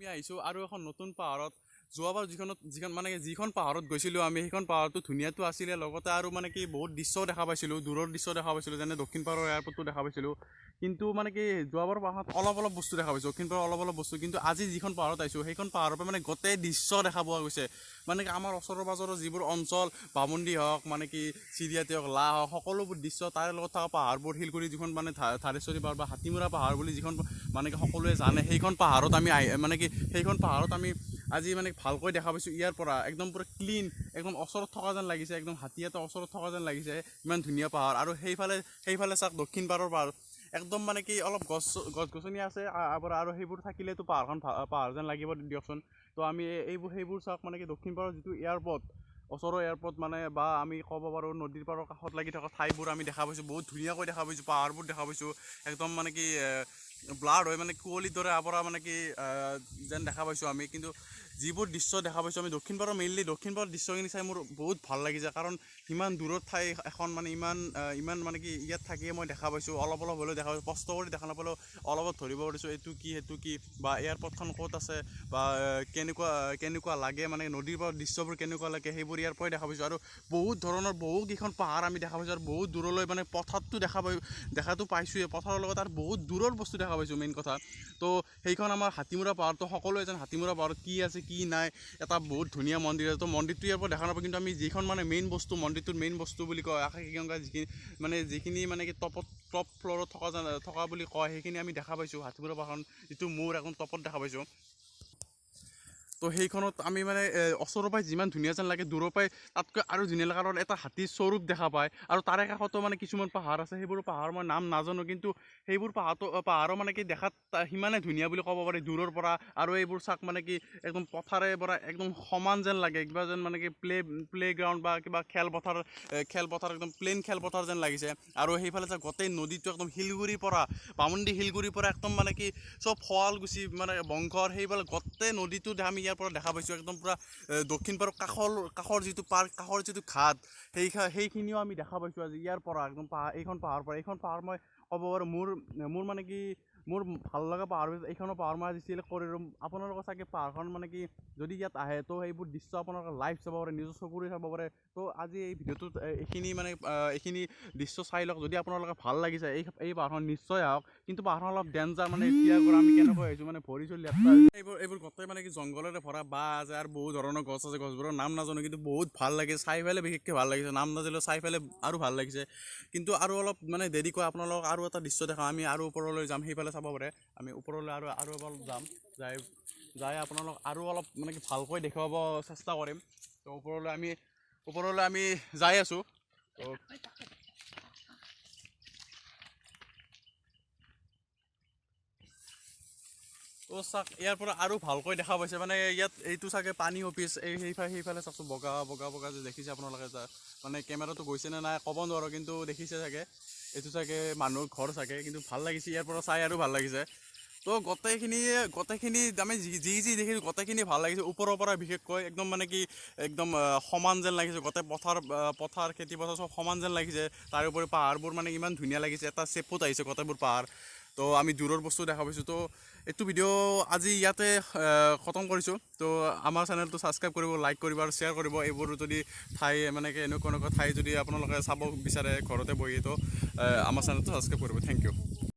আমি আহিছোঁ আৰু এখন নতুন পাহাৰত যোৱাবাৰ যিখন মানে যিখন পাহাৰত গৈছিলোঁ আমি সেইখন পাহাৰটো ধুনীয়াটো আছিলে লগতে আৰু মানে কি বহুত দৃশ্যও দেখা পাইছিলোঁ দূৰৰ দৃশ্য দেখা পাইছিলোঁ যেনে দক্ষিণ পাহাৰৰ এয়াৰপৰ্টটো দেখা পাইছিলোঁ কিন্তু মানে কি যোৱাবাৰ পাহাৰত অলপ বস্তু দেখা পাইছোঁ দক্ষিণ পাহাৰৰ অলপ বস্তু কিন্তু আজি যিখন পাহাৰত আহিছোঁ সেইখন পাহাৰৰ পৰা মানে গোটেই দৃশ্য দেখা পোৱা গৈছে মানে কি আমাৰ ওচৰৰ পাজৰৰ যিবোৰ অঞ্চল বামুণ্ডি হওক মানে কি চিৰিয়াতি হওক লা হওক সকলোবোৰ দৃশ্য তাৰে লগত থকা পাহাৰবোৰ শিলগুৰি যিখন মানে ধাৰেশ্বৰী পাহাৰ বা হাতীমূৰা পাহাৰ বুলি যিখন মানে কি সকলোৱে জানে সেইখন পাহাৰত আমি মানে কি সেইখন পাহাৰত আমি আজি মানে ভালকৈ দেখা পাইছোঁ ইয়াৰ পৰা একদম পুৰা ক্লিন একদম ওচৰত থকা যেন লাগিছে একদম হাতী এটা ওচৰত থকা যেন লাগিছে ইমান ধুনীয়া পাহাৰ আৰু সেইফালে চাওক দক্ষিণ পাহাৰৰ পাহাৰ একদম মানে কি অলপ গছ গছনি আছে আৰু সেইবোৰ থাকিলেতো পাহাৰ যেন লাগিব দিয়কচোন তো আমি সেইবোৰ চাওক মানে কি দক্ষিণ পাহাৰৰ যিটো এয়াৰপৰ্ট ওচৰৰ এয়াৰপৰ্ট মানে বা আমি ক'ব পাৰোঁ নদীৰ পাৰৰ কাষত লাগি থকা ঠাইবোৰ আমি দেখা পাইছোঁ বহুত ধুনীয়াকৈ দেখা পাইছোঁ পাহাৰবোৰ দেখা পাইছোঁ একদম মানে কি ব্লাড হয় মানে কুঁৱলীৰ দৰে আৱৰা মানে কি যেন দেখা পাইছোঁ আমি কিন্তু যিবোৰ দৃশ্য দেখা পাইছোঁ আমি দক্ষিণ পাৰৰ মেইনলি দক্ষিণ পাৰৰ দৃশ্যখিনি চাই মোৰ বহুত ভাল লাগিছে কাৰণ ইমান দূৰৰ ঠাই এখন মানে ইমান মানে কি ইয়াত থাকিয়ে মই দেখা পাইছোঁ অলপ হ'লেও দেখা পাইছোঁ কষ্ট কৰি দেখা নাপালেও অলপত ধৰিব পাৰিছোঁ এইটো কি বা এয়াৰপৰ্টখন ক'ত আছে বা কেনেকুৱা লাগে মানে নদীৰ পৰা দৃশ্যবোৰ কেনেকুৱা লাগে সেইবোৰ ইয়াৰ পৰাই দেখা পাইছোঁ আৰু বহুত ধৰণৰ বহুকেইখন পাহাৰ আমি দেখা পাইছোঁ আৰু বহুত দূৰলৈ মানে পথাৰটো দেখাটো পাইছোঁৱে পথাৰৰ লগত আৰু বহুত দূৰৰ বস্তু দেখা পাইছোঁ মেইন কথা তো সেইখন আমাৰ হাতীমূৰা পাহাৰটো সকলোৱে যেন হাতীমূৰা পাহাৰত কি আছে কি নাই এটা বহুত ধুনীয়া মন্দিৰ আছে তো মন্দিৰটো ইয়াৰ পৰা দেখা নাপাওঁ কিন্তু আমি যিখন মানে মেইন বস্তু মন্দিৰটোৰ মেইন বস্তু বুলি কয় আকাশীগংগা যিখিনি মানে কি টপ ফ্ল'ৰত থকা বুলি কয় সেইখিনি আমি দেখা পাইছোঁ হাতীমূৰা পাহাৰখন যিটো মোৰ এখন টপত দেখা পাইছোঁ তো সেইখনত আমি মানে ওচৰৰ পৰাই যিমান ধুনীয়া যেন লাগে দূৰৰ পৰাই তাতকৈ আৰু ধুনীয়া লাগে কাৰণ এটা হাতীৰ স্বৰূপ দেখা পায় আৰু তাৰে কাষতো মানে কিছুমান পাহাৰ আছে সেইবোৰ পাহাৰ মই নাম নাজানো কিন্তু সেইবোৰ পাহাৰো মানে কি দেখাত সিমানে ধুনীয়া বুলি ক'ব পাৰি দূৰৰ পৰা আৰু এইবোৰ চাক মানে কি একদম পথাৰে পৰা একদম সমান যেন লাগে কিবা যেন মানে কি প্লেগ্ৰাউণ্ড বা কিবা খেলপথাৰ একদম প্লেইন খেলপথাৰ যেন লাগিছে আৰু সেইফালে চাওক গোটেই নদীটো একদম শিলগুৰিৰ পৰা বামুণ্ডি শিলগুৰিৰ পৰা একদম মানে কি চব শুৱালকুছি মানে বংশৰ সেইফালে গোটেই নদীটো আমি ইয়াৰ পৰা দেখা পাইছোঁ একদম পূৰা দক্ষিণ পাৰৰ কাষৰ যিটো পাৰ্ক কাষৰ যিটো ঘাট সেইখিনিও আমি দেখা পাইছোঁ আজি ইয়াৰ পৰা একদম এইখন পাহাৰ মই ক'ব পাৰোঁ মোৰ মানে কি মোৰ ভাল লগা পাহাৰ এইখনৰ পাহাৰ মই আজি চিলেক্ট কৰি ল'ম আপোনালোকৰ চাগে পাহাৰখন মানে কি যদি ইয়াত আহে তো সেইবোৰ দৃশ্য আপোনালোকে লাইভ চাব পাৰে নিজৰ চকুৰে চাব পাৰে তো আজি এই ভিডিঅ'টোত এইখিনি দৃশ্য চাই লওক যদি আপোনালোকে ভাল লাগিছে এই পাহাৰখন নিশ্চয় আহক কিন্তু পাহাৰখন অলপ ডেঞ্জাৰ মানে এতিয়াৰ পৰা আমি কেনেকৈ আহিছোঁ মানে ভৰি চলি এইবোৰ গোটেই মানে কি জংঘলেৰে ভৰা বাঁহ আছে আৰু বহুত ধৰণৰ গছ আছে গছবোৰৰ নাম নাজানো কিন্তু বহুত ভাল লাগে চাই পেলাই বিশেষকৈ ভাল লাগিছে নাম নাজানিলেও চাই পেলাই আৰু ভাল লাগিছে কিন্তু আৰু অলপ মানে দেৰিকৈ আপোনালোকক আৰু এটা দৃশ্য দেখাওঁ আমি আৰু ওপৰলৈ যাম সেইফালে চাব পাৰে আমি ওপৰলৈ আৰু অলপ যাম যাই আপোনালোক আৰু অলপ মানে কি ভালকৈ দেখুৱাব চেষ্টা কৰিম তো ওপৰলৈ আমি যাই আছোঁ তো চাওক ইয়াৰ পৰা আৰু ভালকৈ দেখা পাইছে মানে ইয়াত এইটো চাগে পানী অফিচ সেইফালে চাওকচোন বগা যে দেখিছে আপোনালোকে মানে কেমেৰাটো গৈছে নে নাই ক'ব নোৱাৰোঁ কিন্তু দেখিছে চাগে এইটো চাগে মানুহৰ ঘৰ চাগে কিন্তু ভাল লাগিছে ইয়াৰ পৰা চাই আৰু ভাল লাগিছে তো গোটেইখিনি আমি যি দেখিছোঁ গোটেইখিনি ভাল লাগিছে ওপৰৰ পৰা বিশেষকৈ একদম মানে কি একদম সমান যেন লাগিছে গোটেই পথাৰ খেতি পথাৰ চব সমান যেন লাগিছে তাৰোপৰি পাহাৰবোৰ মানে ইমান ধুনীয়া লাগিছে এটা চেপত আহিছে গোটেইবোৰ পাহাৰ তো আমি দূৰৰ বস্তু দেখা পাইছোঁ তো এইটো ভিডিঅ' আজি ইয়াতে খতম কৰিছোঁ তো আমাৰ চেনেলটো ছাবস্ক্ৰাইব কৰিব লাইক কৰিব আৰু শ্বেয়াৰ কৰিব এইবোৰ যদি ঠাই মানে কি এনেকুৱা ঠাই যদি আপোনালোকে চাব বিচাৰে ঘৰতে বহি তো আমাৰ চেনেলটো ছাবস্ক্ৰাইব কৰিব থেংক ইউ